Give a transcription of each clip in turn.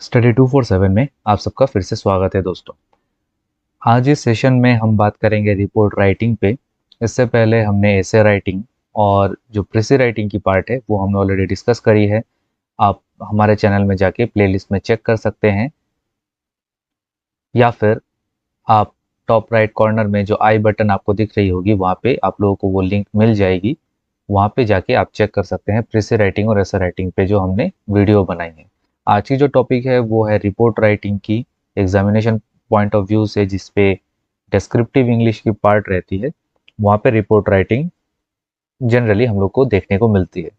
Study 247 में आप सबका फिर से स्वागत है दोस्तों। आज इस सेशन में हम बात करेंगे रिपोर्ट राइटिंग पे। इससे पहले हमने एसे राइटिंग और जो प्रेसी राइटिंग की पार्ट है वो हमने ऑलरेडी डिस्कस करी है। आप हमारे चैनल में जाके प्लेलिस्ट में चेक कर सकते हैं, या फिर आप टॉप राइट कॉर्नर में जो आई बटन आपको दिख रही होगी वहाँ पे आप लोगों को वो लिंक मिल जाएगी। वहाँ पे जाके आप चेक कर सकते हैं प्रेसी राइटिंग और एसे राइटिंग पे जो हमने वीडियो बनाई है। आज की जो टॉपिक है वो है रिपोर्ट राइटिंग की एग्जामिनेशन पॉइंट ऑफ व्यू से, जिसपे डिस्क्रिप्टिव इंग्लिश की पार्ट रहती है। वहाँ पे रिपोर्ट राइटिंग जनरली हम लोग को देखने को मिलती है।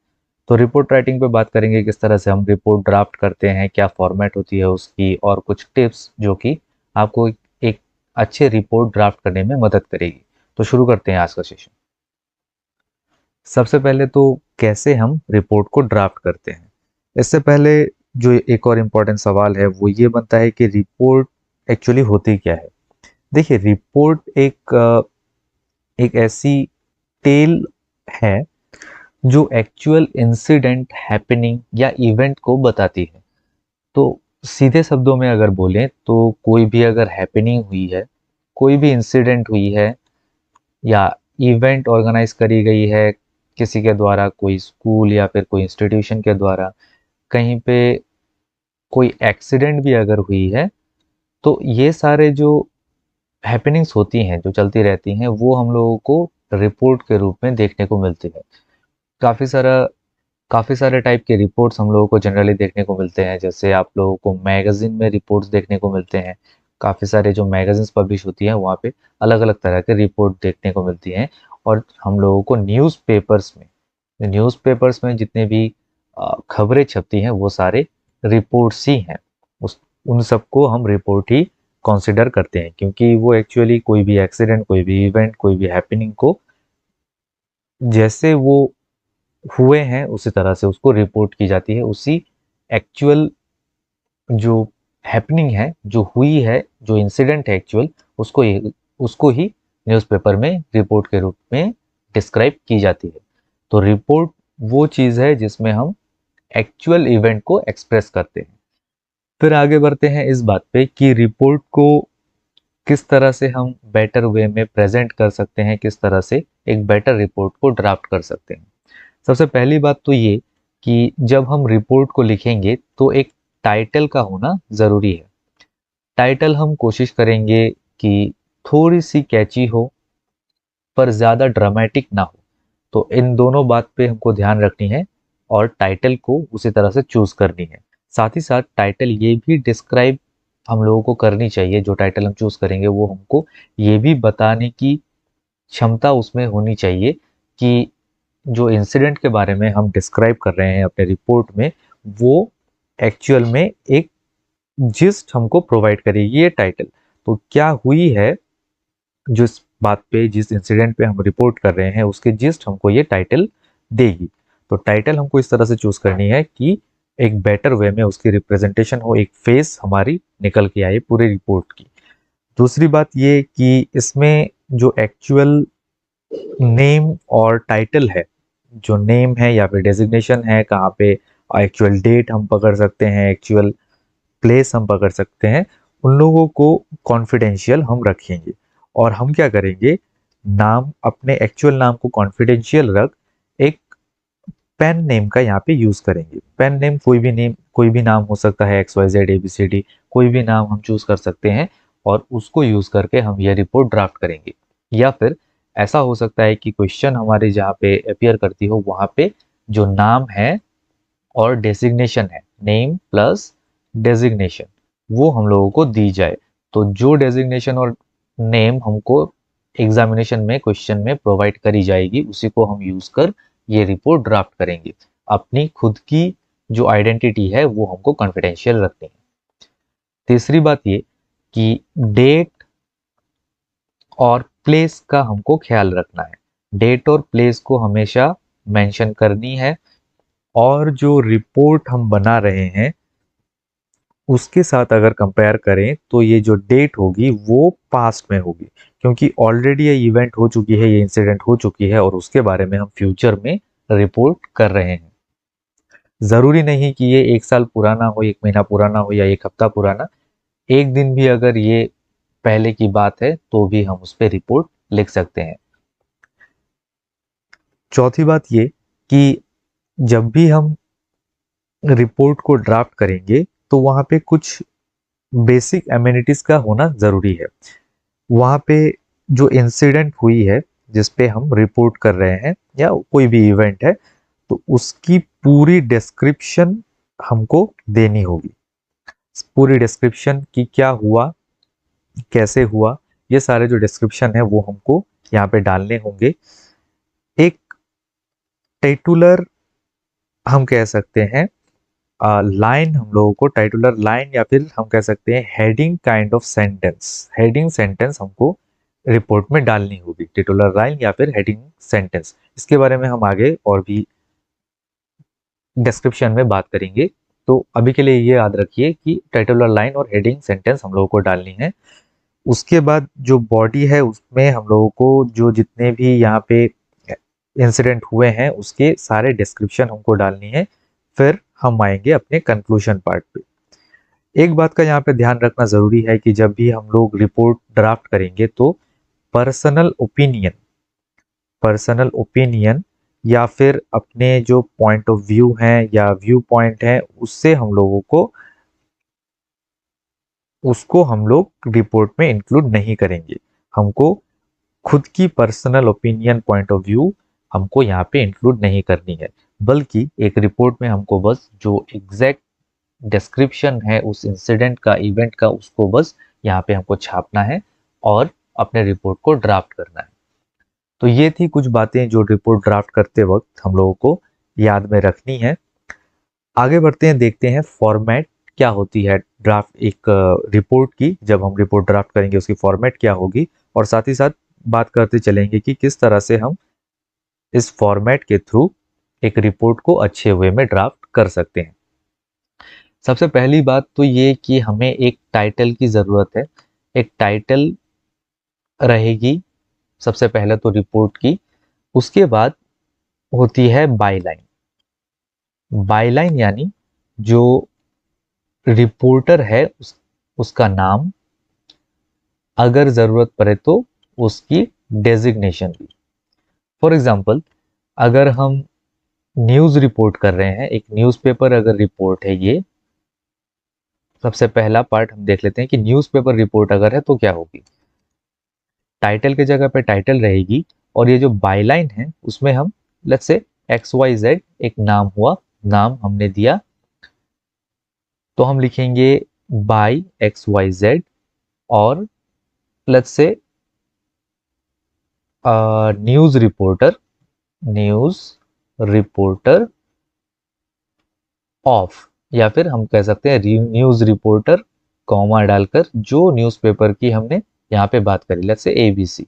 तो रिपोर्ट राइटिंग पे बात करेंगे, किस तरह से हम रिपोर्ट ड्राफ्ट करते हैं, क्या फॉर्मेट होती है उसकी, और कुछ टिप्स जो कि आपको एक अच्छे रिपोर्ट ड्राफ्ट करने में मदद करेगी। तो शुरू करते हैं आज का सेशन। सबसे पहले तो कैसे हम रिपोर्ट को ड्राफ्ट करते हैं। इससे पहले जो एक और इम्पोर्टेंट सवाल है वो ये बनता है कि रिपोर्ट एक्चुअली होती क्या है। देखिए, रिपोर्ट एक ऐसी टेल है जो एक्चुअल इंसिडेंट, हैपनिंग या इवेंट को बताती है। तो सीधे शब्दों में अगर बोलें तो कोई भी अगर हैपनिंग हुई है, कोई भी इंसिडेंट हुई है, या इवेंट ऑर्गेनाइज करी गई है किसी के द्वारा, कोई स्कूल या फिर कोई इंस्टीट्यूशन के द्वारा, कहीं पे कोई एक्सीडेंट भी अगर हुई है, तो ये सारे जो हैपनिंग्स होती हैं, जो चलती रहती हैं, वो हम लोगों को रिपोर्ट के रूप में देखने को मिलती है। काफ़ी सारा काफ़ी सारे टाइप के रिपोर्ट्स हम लोगों को जनरली देखने को मिलते हैं। जैसे आप लोगों को मैगज़ीन में रिपोर्ट्स देखने को मिलते हैं। काफ़ी सारे जो मैगज़ीन्स पब्लिश होती हैं वहाँ पे अलग-अलग तरह के रिपोर्ट देखने को मिलती हैं। और हम लोगों को न्यूज़पेपर्स में जितने भी खबरें छपती हैं वो सारे रिपोर्ट्स ही हैं। उस उन सबको हम रिपोर्ट ही कंसीडर करते हैं, क्योंकि वो एक्चुअली कोई भी एक्सीडेंट, कोई भी इवेंट, कोई भी हैपनिंग को जैसे वो हुए हैं उसी तरह से उसको रिपोर्ट की जाती है। उसी एक्चुअल जो हैपनिंग है, जो हुई है, जो इंसिडेंट है एक्चुअल, उसको ही न्यूज़पेपर में रिपोर्ट के रूप में डिस्क्राइब की जाती है। तो रिपोर्ट वो चीज़ है जिसमें हम एक्चुअल इवेंट को एक्सप्रेस करते हैं। फिर आगे बढ़ते हैं इस बात पे कि रिपोर्ट को किस तरह से हम बेटर वे में प्रेजेंट कर सकते हैं, किस तरह से एक बेटर रिपोर्ट को ड्राफ्ट कर सकते हैं। सबसे पहली बात तो ये कि जब हम रिपोर्ट को लिखेंगे तो एक टाइटल का होना ज़रूरी है। टाइटल हम कोशिश करेंगे कि थोड़ी सी कैची हो, पर ज़्यादा ड्रामेटिक ना हो। तो इन दोनों बात पे हमको ध्यान रखनी है और टाइटल को उसी तरह से चूज़ करनी है। साथ ही साथ टाइटल ये भी डिस्क्राइब हम लोगों को करनी चाहिए, जो टाइटल हम चूज़ करेंगे वो हमको ये भी बताने की क्षमता उसमें होनी चाहिए कि जो इंसिडेंट के बारे में हम डिस्क्राइब कर रहे हैं अपने रिपोर्ट में, वो एक्चुअल में एक जिस्ट हमको प्रोवाइड करेगी ये टाइटल। तो क्या हुई है, जिस बात पे, जिस इंसिडेंट पे हम रिपोर्ट कर रहे हैं, उसके जिस्ट हमको ये टाइटल देगी। तो टाइटल हमको इस तरह से चूज करनी है कि एक बेटर वे में उसकी रिप्रेजेंटेशन हो, एक फेस हमारी निकल के आए पूरी रिपोर्ट की। दूसरी बात ये कि इसमें जो एक्चुअल नेम और टाइटल है, जो नेम है या फिर डेजिग्नेशन है, कहाँ पे एक्चुअल डेट हम पकड़ सकते हैं, एक्चुअल प्लेस हम पकड़ सकते हैं, उन लोगों को कॉन्फिडेंशियल हम रखेंगे। और हम क्या करेंगे, नाम, अपने एक्चुअल नाम को कॉन्फिडेंशियल रख एक पेन नेम का यहाँ पे यूज करेंगे। पेन नेम कोई भी नाम हो सकता है, XYZ ABCD, कोई भी नाम हम चूज कर सकते हैं और उसको यूज करके हम यह रिपोर्ट ड्राफ्ट करेंगे। या फिर ऐसा हो सकता है कि क्वेश्चन हमारे जहाँ पे अपियर करती हो वहाँ पे जो नाम है और डेजिग्नेशन है, नेम प्लस डेजिग्नेशन, वो हम लोगों को दी जाए। तो जो डेजिग्नेशन और नेम हमको एग्जामिनेशन में क्वेश्चन में प्रोवाइड करी जाएगी उसी को हम यूज कर ये रिपोर्ट ड्राफ्ट करेंगे। अपनी खुद की जो आइडेंटिटी है वो हमको कॉन्फिडेंशियल रखनी है। तीसरी बात ये कि डेट और प्लेस का हमको ख्याल रखना है। डेट और प्लेस को हमेशा मेंशन करनी है। और जो रिपोर्ट हम बना रहे हैं उसके साथ अगर कंपेयर करें तो ये जो डेट होगी वो पास्ट में होगी, क्योंकि ऑलरेडी ये इवेंट हो चुकी है, ये इंसिडेंट हो चुकी है और उसके बारे में हम फ्यूचर में रिपोर्ट कर रहे हैं। ज़रूरी नहीं कि ये 1 साल पुराना हो, 1 महीना पुराना हो या 1 हफ्ता पुराना, 1 दिन भी अगर ये पहले की बात है तो भी हम उस पे रिपोर्ट लिख सकते हैं। चौथी बात ये कि जब भी हम रिपोर्ट को ड्राफ्ट करेंगे तो वहाँ पे कुछ बेसिक एमेनिटीज़ का होना ज़रूरी है। वहाँ पे जो इंसिडेंट हुई है जिस पे हम रिपोर्ट कर रहे हैं या कोई भी इवेंट है, तो उसकी पूरी डिस्क्रिप्शन हमको देनी होगी। पूरी डिस्क्रिप्शन कि क्या हुआ, कैसे हुआ, ये सारे जो डिस्क्रिप्शन है वो हमको यहाँ पे डालने होंगे। एक टाइटुलर हम कह सकते हैं लाइन, हम लोगों को टाइटुलर लाइन या फिर हम कह सकते हैं heading kind of sentence, heading sentence हमको रिपोर्ट में डालनी होगी, टाइटुलर लाइन या फिर हेडिंग सेंटेंस। इसके बारे में हम आगे और भी डिस्क्रिप्शन में बात करेंगे। तो अभी के लिए ये याद रखिए कि टाइटुलर लाइन और हेडिंग सेंटेंस हम लोगों को डालनी है। उसके बाद जो बॉडी है उसमें हम लोगों को जो जितने भी यहाँ पे इंसिडेंट हुए हैं उसके सारे डिस्क्रिप्शन हमको डालनी है। फिर हम आएंगे अपने कंक्लूजन पार्ट पे। एक बात का यहाँ पे ध्यान रखना ज़रूरी है कि जब भी हम लोग रिपोर्ट ड्राफ्ट करेंगे तो पर्सनल ओपिनियन, पर्सनल ओपिनियन या फिर अपने जो पॉइंट ऑफ व्यू हैं या व्यू पॉइंट है उससे हम लोगों को उसको हम लोग रिपोर्ट में इंक्लूड नहीं करेंगे। हमको खुद की personal opinion point of view हमको यहाँ पे इंक्लूड नहीं करनी है, बल्कि एक रिपोर्ट में हमको बस जो एग्जैक्ट डिस्क्रिप्शन है उस इंसिडेंट का, इवेंट का, उसको बस यहाँ पे हमको छापना है और अपने रिपोर्ट को ड्राफ्ट करना है। तो ये थी कुछ बातें जो रिपोर्ट ड्राफ्ट करते वक्त हम लोगों को याद में रखनी है। आगे बढ़ते हैं, देखते हैं फॉर्मेट क्या होती है ड्राफ्ट एक रिपोर्ट की। जब हम रिपोर्ट ड्राफ्ट करेंगे उसकी फॉर्मेट क्या होगी, और साथ ही साथ बात करते चलेंगे कि किस तरह से हम इस फॉर्मेट के थ्रू एक रिपोर्ट को अच्छे वे में ड्राफ्ट कर सकते हैं। सबसे पहली बात तो ये कि हमें एक टाइटल की ज़रूरत है। एक टाइटल रहेगी सबसे पहले तो रिपोर्ट की। उसके बाद होती है बायलाइन। बायलाइन यानी जो रिपोर्टर है उसका नाम, अगर ज़रूरत पड़े तो उसकी डेजिग्नेशन भी। फॉर एग्जांपल, अगर हम न्यूज़ रिपोर्ट कर रहे हैं, एक न्यूज़पेपर अगर रिपोर्ट है, ये सबसे पहला पार्ट हम देख लेते हैं कि न्यूज़पेपर रिपोर्ट अगर है तो क्या होगी। टाइटल की जगह पे टाइटल रहेगी और ये जो बायलाइन है उसमें हम लेट्स से XYZ एक नाम हुआ, नाम हमने दिया तो हम लिखेंगे बाय XYZ और लेट्स से news reporter, news reporter of, या फिर हम कह सकते हैं न्यूज़ रिपोर्टर कॉमा डालकर जो न्यूज़पेपर की हमने यहाँ पे बात करी, लेट्स से ABC,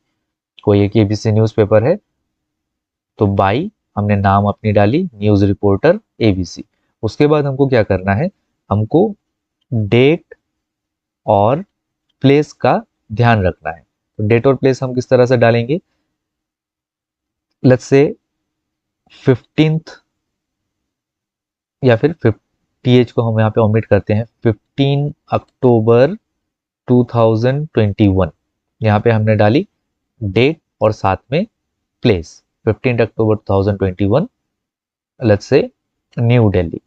कोई एक ABC न्यूज़पेपर है तो बाई हमने नाम अपनी डाली न्यूज़ रिपोर्टर ABC। उसके बाद हमको क्या करना है, हमको डेट और प्लेस का ध्यान रखना है। तो डेट और प्लेस हम किस तरह से डालेंगे, लेट्स से 15th या फिर TH को हम यहाँ पे ओमिट करते हैं, 15 अक्टूबर 2021 यहाँ पे हमने डाली डेट और साथ में place, 15 October 2021 let's say new Delhi.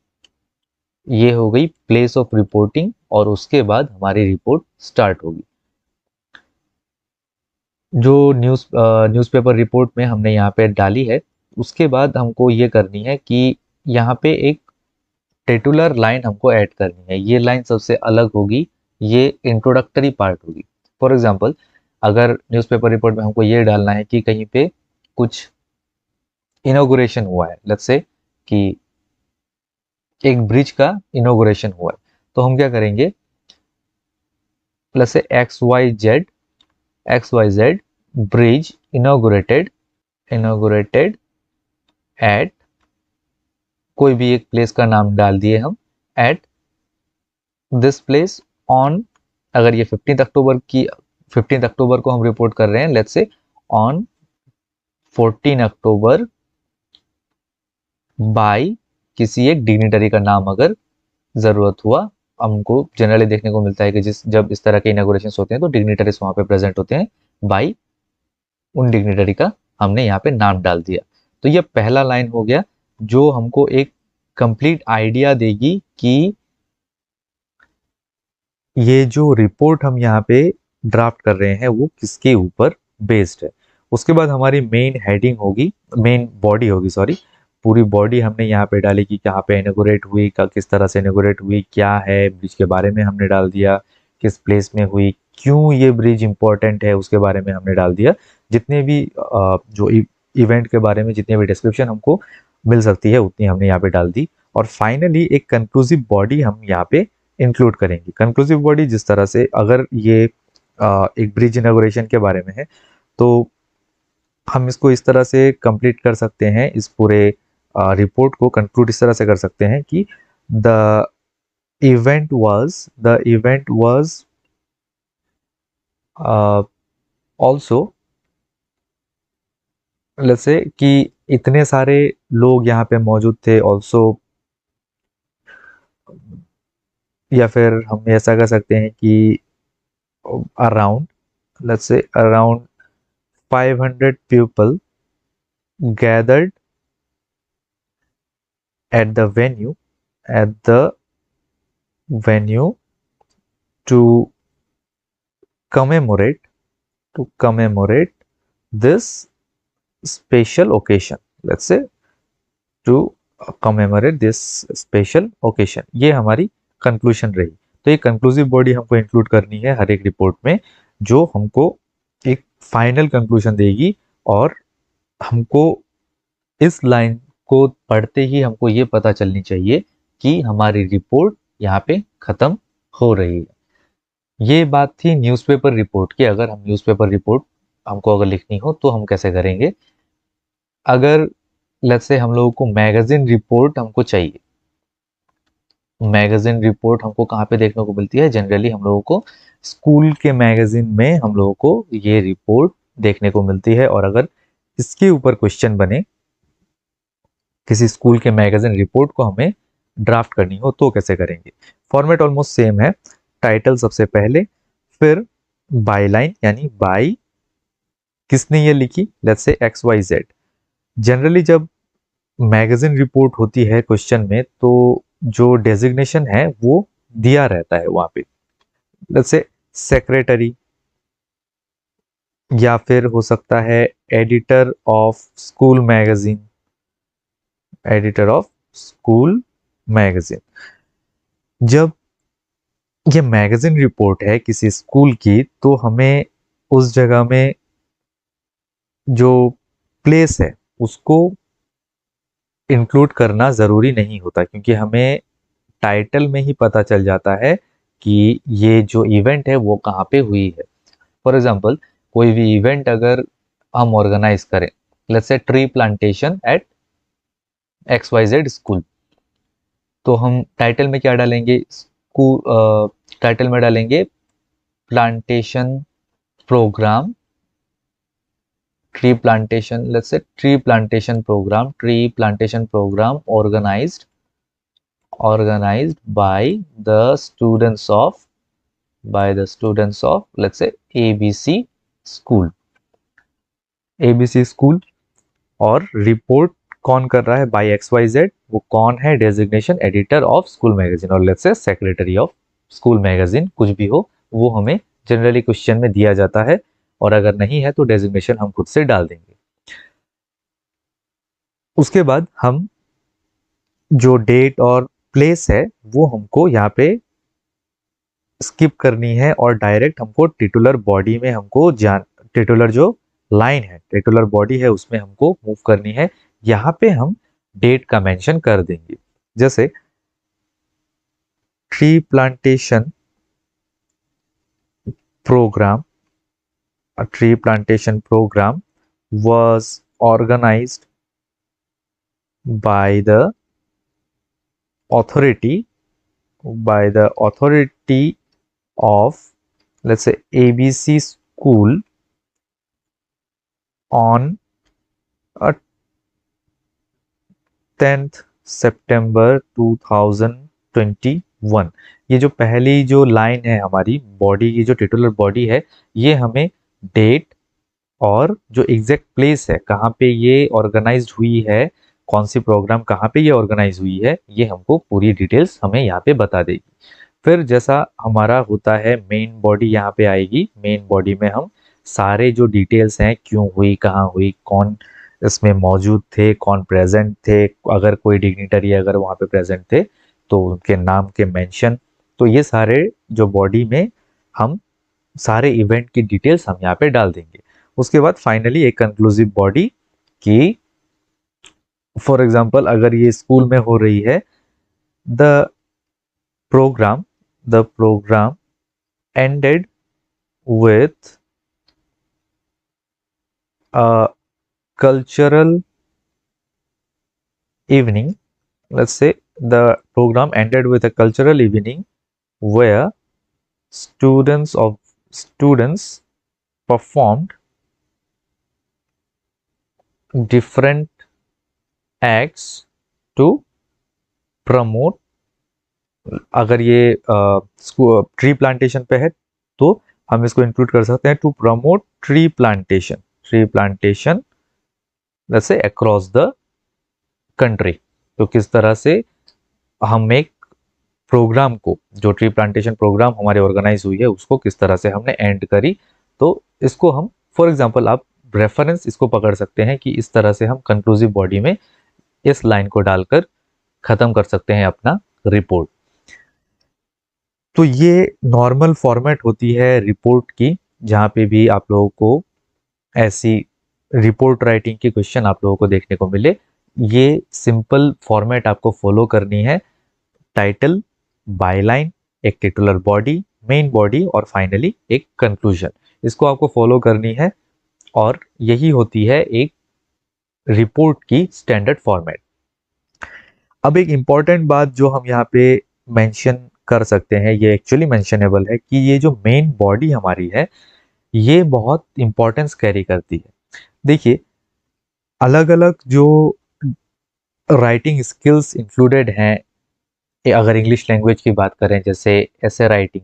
ये हो गई प्लेस ऑफ रिपोर्टिंग और उसके बाद हमारी रिपोर्ट स्टार्ट होगी। जो न्यूज़पेपर रिपोर्ट में हमने यहाँ पे डाली है, उसके बाद हमको ये करनी है कि यहाँ पे एक टिटुलर लाइन हमको ऐड करनी है। ये लाइन सबसे अलग होगी, ये इंट्रोडक्टरी पार्ट होगी। फॉर एग्जांपल, अगर न्यूज़पेपर रिपोर्ट में हमको ये डालना है कि कहीं पे कुछ इनॉग्रेशन हुआ है, लेट्स से कि एक ब्रिज का इनॉग्रेशन हुआ है, तो हम क्या करेंगे, प्लस से XYZ ब्रिज इनॉग्रेटेड एट, कोई भी एक प्लेस का नाम डाल दिए हम, एट दिस प्लेस ऑन, अगर ये 15 अक्टूबर को हम रिपोर्ट कर रहे हैं, let's say on 14 October bye किसी एक डिग्निटरी का नाम अगर ज़रूरत हुआ, हमको जनरली देखने को मिलता है कि जब इस तरह के इनॉग्रेशंस होते हैं तो डिग्निटरीज वहाँ पे प्रेजेंट होते हैं, बाई उन डिग्निटरी का हमने यहाँ पे नाम डाल दिया। तो ये पहला लाइन हो गया जो हमको एक कंप्लीट आइडिया देगी कि ये जो रिपोर्ट हम यहाँ पे ड्राफ्ट कर रहे हैं वो किसके ऊपर बेस्ड है। उसके बाद हमारी मेन हेडिंग होगी, मेन बॉडी होगी, सॉरी, पूरी बॉडी हमने यहाँ पे डाली कि कहाँ पे इनॉग्रेट हुई, किस तरह से इनॉग्रेट हुई, क्या है ब्रिज के बारे में हमने डाल दिया, किस प्लेस में हुई, क्यों ये ब्रिज इंपॉर्टेंट है उसके बारे में हमने डाल दिया। जितने भी जो इवेंट के बारे में जितने भी डिस्क्रिप्शन हमको मिल सकती है उतनी हमने यहाँ पे डाल दी। और फाइनली एक कंक्लूसिव बॉडी हम यहाँ पे इंक्लूड करेंगे। कंक्लूसिव बॉडी जिस तरह से, अगर ये एक ब्रिज इनॉग्रेशन के बारे में है तो हम इसको इस तरह से कंप्लीट कर सकते हैं, इस पूरे रिपोर्ट को कंक्लूड इस तरह से कर सकते हैं कि the event was also, let's say कि इतने सारे लोग यहाँ पे मौजूद थे ऑल्सो, या फिर हम ऐसा कर सकते हैं कि around, let's say around 500 people gathered at the venue to commemorate this special occasion, let's say to commemorate this special occasion। ये हमारी कंक्लूजन रही। तो ये कंक्लूसिव बॉडी हमको इंक्लूड करनी है हर एक रिपोर्ट में, जो हमको एक फाइनल कंक्लूजन देगी। और हमको इस लाइन को पढ़ते ही हमको ये पता चलनी चाहिए कि हमारी रिपोर्ट यहाँ पे खत्म हो रही है। ये बात थी न्यूज़पेपर रिपोर्ट की। अगर हम न्यूज़पेपर रिपोर्ट हमको अगर लिखनी हो तो हम कैसे करेंगे। अगर लेट्स से हम लोगों को मैगजीन रिपोर्ट हमको चाहिए, मैगजीन रिपोर्ट हमको कहाँ पे देखने को मिलती है, जनरली हम लोगों को स्कूल के मैगजीन में हम लोगों को ये रिपोर्ट देखने को मिलती है। और अगर इसके ऊपर क्वेश्चन बने, किसी स्कूल के मैगजीन रिपोर्ट को हमें ड्राफ्ट करनी हो तो कैसे करेंगे। फॉर्मेट ऑलमोस्ट सेम है। टाइटल सबसे पहले, फिर बाय लाइन यानी बाय किसने ये लिखी, let's say X Y Z. Generally जब मैगजीन रिपोर्ट होती है क्वेश्चन में तो जो डेजिग्नेशन है वो दिया रहता है वहां पे, लेट्स से सेक्रेटरी, या फिर हो सकता है editor of school magazine, editor of school magazine. जब ये मैगजीन रिपोर्ट है किसी स्कूल की तो हमें उस जगह में जो प्लेस है उसको इंक्लूड करना ज़रूरी नहीं होता, क्योंकि हमें टाइटल में ही पता चल जाता है कि ये जो इवेंट है वो कहाँ पे हुई है। फॉर एग्जांपल कोई भी इवेंट अगर हम ऑर्गेनाइज करें, let's say tree plantation at XYZ school, तो हम टाइटल में क्या डालेंगे, स्कूल टाइटल में डालेंगे plantation programme, tree plantation, let's say tree plantation programme organized by the students of let's say ABC school, ABC school. और report कौन कर रहा है, बाय XYZ, वो कौन है, designation editor of school magazine, और let's say secretary of school magazine, कुछ भी हो वो हमें जनरली क्वेश्चन में दिया जाता है। और अगर नहीं है तो डेजिग्नेशन हम खुद से डाल देंगे। उसके बाद हम जो डेट और प्लेस है वो हमको यहाँ पे स्किप करनी है और डायरेक्ट हमको टिटुलर बॉडी में हमको टिटुलर जो लाइन है, टिटुलर बॉडी है उसमें हमको मूव करनी है। यहाँ पे हम डेट का मेंशन कर देंगे, जैसे tree plantation programme, a tree plantation program was organized by the authority of let's say ABC school on a 10th सितंबर 2021। ये जो पहली जो लाइन है हमारी बॉडी की, जो टिटुलर बॉडी है, ये हमें डेट और जो एग्जैक्ट प्लेस है कहाँ पे ये ऑर्गेनाइज्ड हुई है, कौन सी प्रोग्राम कहाँ पे ये ऑर्गेनाइज हुई है, ये हमको पूरी डिटेल्स हमें यहाँ पे बता देगी। फिर जैसा हमारा होता है मेन बॉडी यहाँ पे आएगी। मेन बॉडी में हम सारे जो डिटेल्स हैं, क्यों हुई, कहाँ हुई, कौन इसमें मौजूद थे, कौन प्रेजेंट थे, अगर कोई डिग्निटरी अगर वहाँ पे प्रेजेंट थे तो उनके नाम के मेंशन, तो ये सारे जो बॉडी में हम सारे इवेंट की डिटेल्स हम यहाँ पे डाल देंगे। उसके बाद फाइनली एक कंक्लूसिव बॉडी की, फॉर एग्जांपल अगर ये स्कूल में हो रही है, the programme ended with a cultural evening. Let's say the program ended with a cultural evening where students performed different acts to promote, अगर ये ट्री प्लांटेशन पे है तो हम इसको इंक्लूड कर सकते हैं, to promote tree plantation let's say across the country. तो किस तरह से हम एक प्रोग्राम को, जो ट्री प्लांटेशन प्रोग्राम हमारे ऑर्गेनाइज हुई है उसको किस तरह से हमने एंड करी, तो इसको हम फॉर एग्जांपल आप रेफरेंस इसको पकड़ सकते हैं कि इस तरह से हम कंक्लूसिव बॉडी में इस लाइन को डालकर खत्म कर सकते हैं अपना रिपोर्ट। तो ये नॉर्मल फॉर्मेट होती है रिपोर्ट की, जहाँ पे भी आप लोगों को ऐसी रिपोर्ट राइटिंग की क्वेश्चन आप लोगों को देखने को मिले। ये सिंपल फॉर्मेट आपको फॉलो करनी है। टाइटल, बायलाइन, एक टिटुलर बॉडी, मेन बॉडी और फाइनली एक कंक्लूजन, इसको आपको फॉलो करनी है और यही होती है एक रिपोर्ट की स्टैंडर्ड फॉर्मेट। अब एक इम्पॉर्टेंट बात जो हम यहाँ पे मेंशन कर सकते हैं, ये एक्चुअली मेंशनेबल है, कि ये जो मेन बॉडी हमारी है ये बहुत इंपॉर्टेंस कैरी करती है। देखिए अलग अलग जो राइटिंग स्किल्स इंक्लूडेड हैं, अगर इंग्लिश लैंग्वेज की बात करें जैसे एसे राइटिंग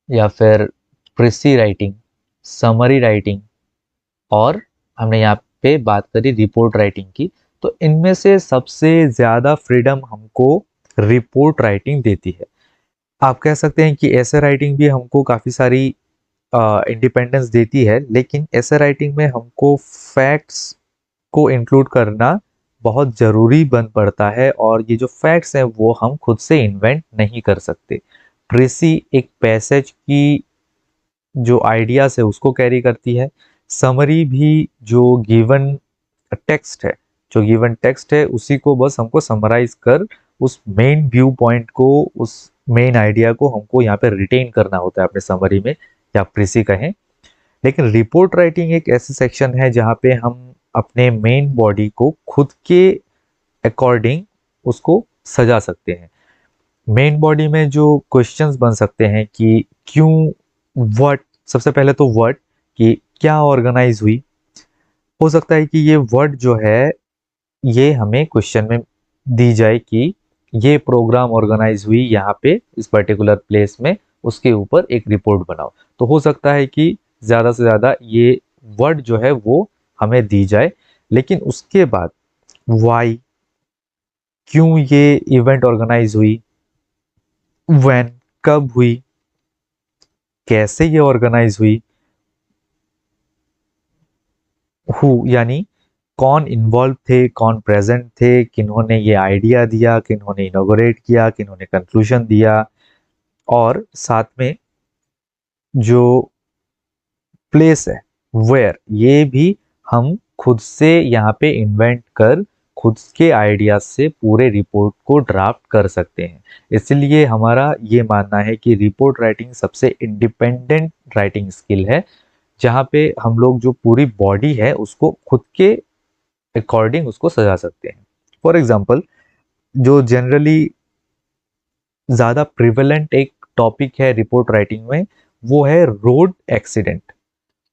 या फिर प्रेसी राइटिंग, समरी राइटिंग, और हमने यहाँ पे बात करी रिपोर्ट राइटिंग की, तो इनमें से सबसे ज़्यादा फ्रीडम हमको रिपोर्ट राइटिंग देती है। आप कह सकते हैं कि एसे राइटिंग भी हमको काफ़ी सारी इंडिपेंडेंस देती है, लेकिन एसे राइटिंग में हमको फैक्ट्स को इंक्लूड करना बहुत ज़रूरी बन पड़ता है और ये जो फैक्ट्स हैं वो हम खुद से इन्वेंट नहीं कर सकते। प्रेसी एक पैसेज की जो आइडियाज़ है उसको कैरी करती है। समरी भी जो गिवन टेक्स्ट है उसी को बस हमको समराइज कर उस मेन व्यू पॉइंट को, उस मेन आइडिया को हमको यहाँ पे रिटेन करना होता है अपने समरी में, या प्रेसी कहें। लेकिन रिपोर्ट राइटिंग एक ऐसी सेक्शन है जहाँ पे हम अपने मेन बॉडी को खुद के अकॉर्डिंग उसको सजा सकते हैं। मेन बॉडी में जो क्वेश्चंस बन सकते हैं कि क्यों, व्हाट, सबसे पहले तो व्हाट, कि क्या ऑर्गेनाइज हुई। हो सकता है कि ये वर्ड जो है ये हमें क्वेश्चन में दी जाए कि ये प्रोग्राम ऑर्गेनाइज हुई यहाँ पे इस पर्टिकुलर प्लेस में, उसके ऊपर एक रिपोर्ट बनाओ। तो हो सकता है कि ज़्यादा से ज़्यादा ये वर्ड जो है वो हमें दी जाए, लेकिन उसके बाद वाई, क्यों ये इवेंट ऑर्गेनाइज हुई, व्हेन, कब हुई, कैसे ये ऑर्गेनाइज हुई, हु यानी कौन इन्वॉल्व थे, कौन प्रेजेंट थे, किन्होंने ये आइडिया दिया, किन्होंने इनॉग्रेट किया, किन्होंने कंक्लूजन दिया, और साथ में जो प्लेस है वेयर, ये भी हम खुद से यहाँ पे इन्वेंट कर खुद के आइडियाज से पूरे रिपोर्ट को ड्राफ्ट कर सकते हैं। इसलिए हमारा ये मानना है कि रिपोर्ट राइटिंग सबसे इंडिपेंडेंट राइटिंग स्किल है, जहाँ पे हम लोग जो पूरी बॉडी है उसको खुद के अकॉर्डिंग उसको सजा सकते हैं। फॉर एग्जाम्पल जो जनरली ज़्यादा प्रिवेलेंट एक टॉपिक है रिपोर्ट राइटिंग में वो है रोड एक्सीडेंट।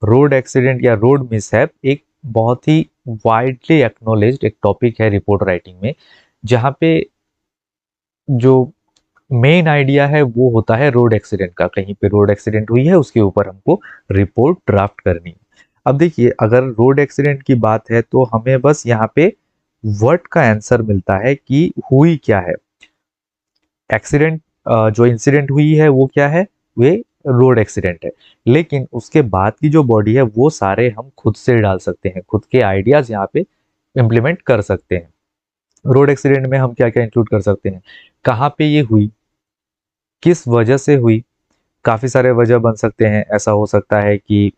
रोड एक्सीडेंट या रोड मिसहैप एक बहुत ही वाइडली एक्नॉलेज्ड एक टॉपिक है रिपोर्ट राइटिंग में। जहाँ पे जो मेन आइडिया है वो होता है रोड एक्सीडेंट का। कहीं पे रोड एक्सीडेंट हुई है, उसके ऊपर हमको रिपोर्ट ड्राफ्ट करनी है। अब देखिए, अगर रोड एक्सीडेंट की बात है तो हमें बस यहाँ पे वर्ड का आंसर मिलता है कि हुई क्या है। एक्सीडेंट, जो इंसिडेंट हुई है वो क्या है, वे रोड एक्सीडेंट है। लेकिन उसके बाद की जो बॉडी है वो सारे हम खुद से डाल सकते हैं, खुद के आइडियाज यहाँ पे इम्प्लीमेंट कर सकते हैं। रोड एक्सीडेंट में हम क्या क्या इंक्लूड कर सकते हैं, कहाँ पे ये हुई, किस वजह से हुई। काफी सारे वजह बन सकते हैं। ऐसा हो सकता है कि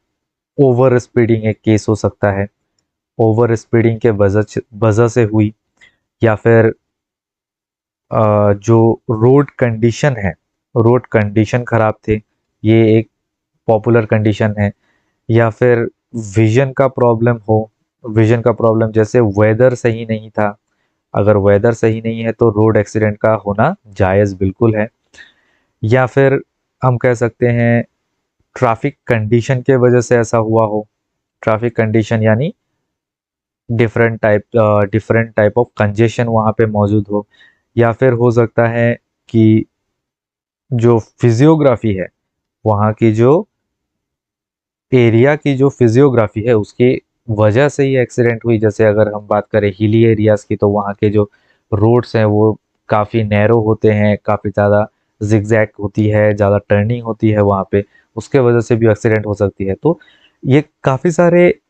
ओवर स्पीडिंग एक केस हो सकता है, ओवर स्पीडिंग के वजह वजह से हुई, या फिर जो रोड कंडीशन है, रोड कंडीशन खराब थे, ये एक पॉपुलर कंडीशन है। या फिर विजन का प्रॉब्लम हो, विजन का प्रॉब्लम जैसे वेदर सही नहीं था। अगर वेदर सही नहीं है तो रोड एक्सीडेंट का होना जायज़ बिल्कुल है। या फिर हम कह सकते हैं ट्रैफिक कंडीशन के वजह से ऐसा हुआ हो। ट्रैफिक कंडीशन यानी डिफरेंट टाइप ऑफ कंजेशन वहाँ पे मौजूद हो। या फिर हो सकता है कि जो फिजियोग्राफी है, वहाँ की जो एरिया की जो फिजियोग्राफी है उसकी वजह से ही एक्सीडेंट हुई। जैसे अगर हम बात करें हिली एरियाज की, तो वहाँ के जो रोड्स हैं वो काफ़ी नैरो होते हैं, काफ़ी ज़्यादा जिगजैग होती है, ज़्यादा टर्निंग होती है वहाँ पे, उसके वजह से भी एक्सीडेंट हो सकती है। तो ये काफ़ी सारे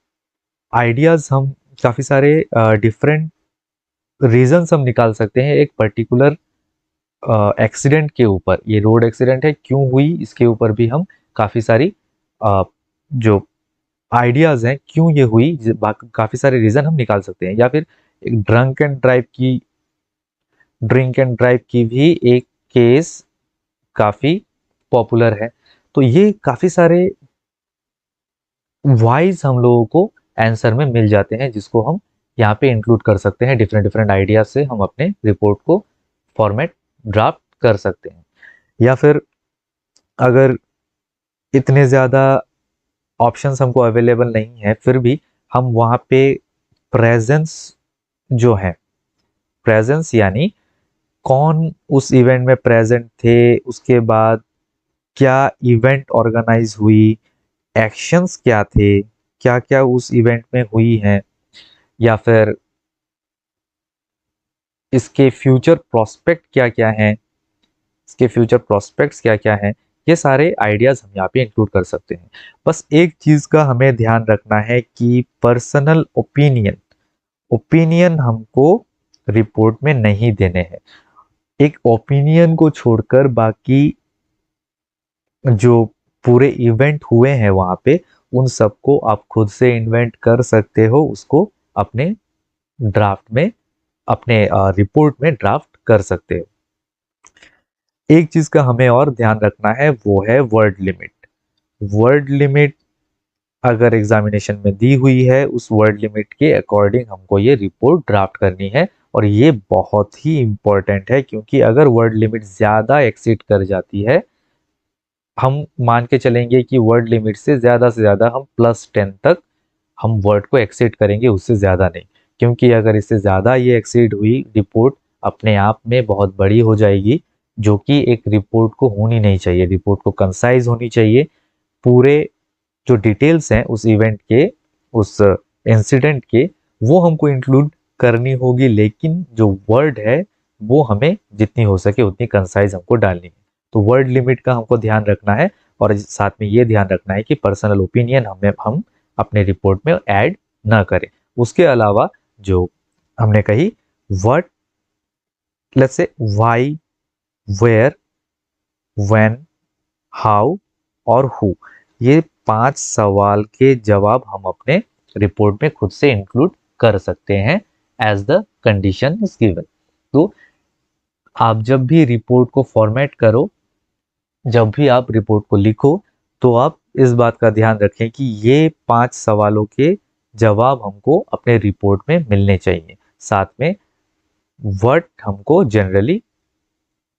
आइडियाज़, हम काफ़ी सारे डिफरेंट रीजंस हम निकाल सकते हैं एक पर्टिकुलर एक्सीडेंट के ऊपर। ये रोड एक्सीडेंट है, क्यों हुई, इसके ऊपर भी हम काफ़ी सारी अ, जो आइडियाज़ हैं क्यों ये हुई, काफ़ी सारे रीज़न हम निकाल सकते हैं। या फिर एक ड्रिंक एंड ड्राइव की भी एक केस काफ़ी पॉपुलर है। तो ये काफ़ी सारे वाइज हम लोगों को आंसर में मिल जाते हैं, जिसको हम यहाँ पे इंक्लूड कर सकते हैं। डिफरेंट डिफरेंट आइडियाज से हम अपने रिपोर्ट को फॉर्मेट ड्राफ्ट कर सकते हैं। या फिर अगर इतने ज़्यादा ऑप्शंस हमको अवेलेबल नहीं है, फिर भी हम वहाँ पे प्रेजेंस जो है, प्रेजेंस यानी कौन उस इवेंट में प्रेजेंट थे, उसके बाद क्या इवेंट ऑर्गेनाइज हुई, एक्शंस क्या थे, क्या क्या उस इवेंट में हुई हैं, या फिर इसके फ्यूचर प्रोस्पेक्ट क्या क्या हैं, इसके फ्यूचर प्रोस्पेक्ट्स क्या क्या हैं, ये सारे आइडियाज हम यहाँ पे इंक्लूड कर सकते हैं। बस एक चीज का हमें ध्यान रखना है कि पर्सनल ओपिनियन, ओपिनियन हमको रिपोर्ट में नहीं देने हैं। एक ओपिनियन को छोड़कर बाकी जो पूरे इवेंट हुए हैं वहां पे, उन सबको आप खुद से इन्वेंट कर सकते हो, उसको अपने ड्राफ्ट में, अपने रिपोर्ट में ड्राफ्ट कर सकते हो। एक चीज का हमें और ध्यान रखना है, वो है वर्ड लिमिट। वर्ड लिमिट अगर एग्जामिनेशन में दी हुई है, उस वर्ड लिमिट के अकॉर्डिंग हमको ये रिपोर्ट ड्राफ्ट करनी है। और ये बहुत ही इंपॉर्टेंट है, क्योंकि अगर वर्ड लिमिट ज्यादा एक्सीड कर जाती है, हम मान के चलेंगे कि वर्ड लिमिट से ज्यादा हम +10 तक हम वर्ड को एक्सीड करेंगे, उससे ज्यादा नहीं। क्योंकि अगर इससे ज्यादा ये एक्सीड हुई, रिपोर्ट अपने आप में बहुत बड़ी हो जाएगी, जो कि एक रिपोर्ट को होनी नहीं चाहिए। रिपोर्ट को कंसाइज होनी चाहिए। पूरे जो डिटेल्स हैं उस इवेंट के, उस इंसिडेंट के, वो हमको इंक्लूड करनी होगी, लेकिन जो वर्ड है वो हमें जितनी हो सके उतनी कंसाइज हमको डालनी है। तो वर्ड लिमिट का हमको ध्यान रखना है, और साथ में ये ध्यान रखना है कि पर्सनल ओपिनियन हम अपने रिपोर्ट में ऐड ना करें। उसके अलावा जो हमने कही what, let's say why, where, when, how और हु, ये 5 सवाल के जवाब हम अपने रिपोर्ट में खुद से इंक्लूड कर सकते हैं as the condition is given. तो आप जब भी रिपोर्ट को फॉर्मेट करो, जब भी आप रिपोर्ट को लिखो, तो आप इस बात का ध्यान रखें कि ये 5 सवालों के जवाब हमको अपने रिपोर्ट में मिलने चाहिए। साथ में वर्ड हमको जनरली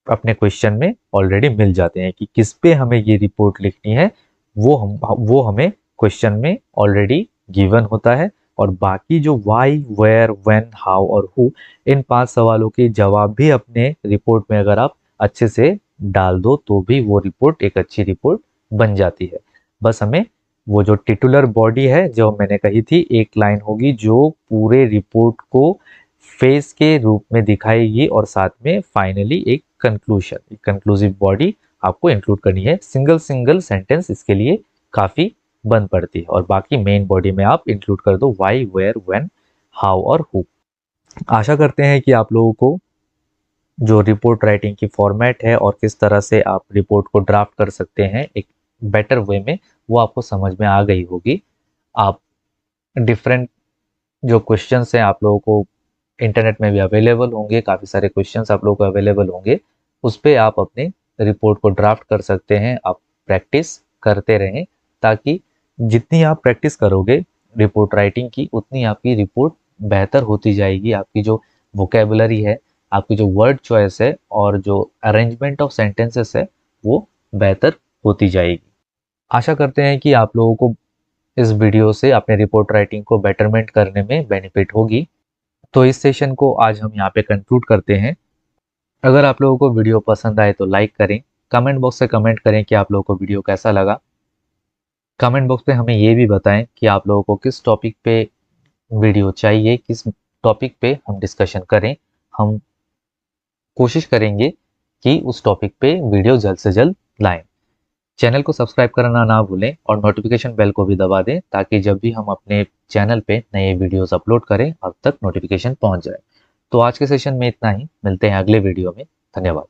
अपने क्वेश्चन में ऑलरेडी मिल जाते हैं कि किस पे हमें ये रिपोर्ट लिखनी है, वो हमें क्वेश्चन में ऑलरेडी गिवन होता है। और बाकी जो वाई, वेयर, व्हेन, हाउ और हु, इन 5 सवालों के जवाब भी अपने रिपोर्ट में अगर आप अच्छे से डाल दो तो भी वो रिपोर्ट एक अच्छी रिपोर्ट बन जाती है। बस हमें वो जो टिटुलर बॉडी है जो मैंने कही थी, एक लाइन होगी जो पूरे रिपोर्ट को फेस के रूप में दिखाएगी और साथ में फाइनली एक कंक्लूजन, कंक्लूसिव बॉडी आपको इंक्लूड करनी है। सिंगल सिंगल सेंटेंस इसके लिए काफी बन पड़ती है और बाकी मेन बॉडी में आप इंक्लूड कर दो व्हाई, वेयर, व्हेन, हाउ और हु। आशा करते हैं कि आप लोगों को जो रिपोर्ट राइटिंग की फॉर्मेट है और किस तरह से आप रिपोर्ट को ड्राफ्ट कर सकते हैं एक बेटर वे में, वो आपको समझ में आ गई होगी। आप डिफरेंट जो क्वेश्चंस हैं आप लोगों को इंटरनेट में भी अवेलेबल होंगे, काफ़ी सारे क्वेश्चंस आप लोगों को अवेलेबल होंगे, उस पे आप अपने रिपोर्ट को ड्राफ्ट कर सकते हैं। आप प्रैक्टिस करते रहें ताकि जितनी आप प्रैक्टिस करोगे रिपोर्ट राइटिंग की उतनी आपकी रिपोर्ट बेहतर होती जाएगी। आपकी जो वोकेबुलरी है, आपकी जो वर्ड चॉइस है और जो अरेंजमेंट ऑफ सेंटेंसेस है वो बेहतर होती जाएगी। आशा करते हैं कि आप लोगों को इस वीडियो से अपने रिपोर्ट राइटिंग को बेटरमेंट करने में बेनिफिट होगी। तो इस सेशन को आज हम यहाँ पे कंक्लूड करते हैं। अगर आप लोगों को वीडियो पसंद आए तो लाइक करें, कमेंट बॉक्स से कमेंट करें कि आप लोगों को वीडियो कैसा लगा। कमेंट बॉक्स पे हमें ये भी बताएं कि आप लोगों को किस टॉपिक पे वीडियो चाहिए, किस टॉपिक पे हम डिस्कशन करें। हम कोशिश करेंगे कि उस टॉपिक पे वीडियो जल्द से जल्द लाएं। चैनल को सब्सक्राइब करना ना भूलें और नोटिफिकेशन बेल को भी दबा दें ताकि जब भी हम अपने चैनल पे नए वीडियोस अपलोड करें अब तक नोटिफिकेशन पहुंच जाए। तो आज के सेशन में इतना ही, मिलते हैं अगले वीडियो में। धन्यवाद।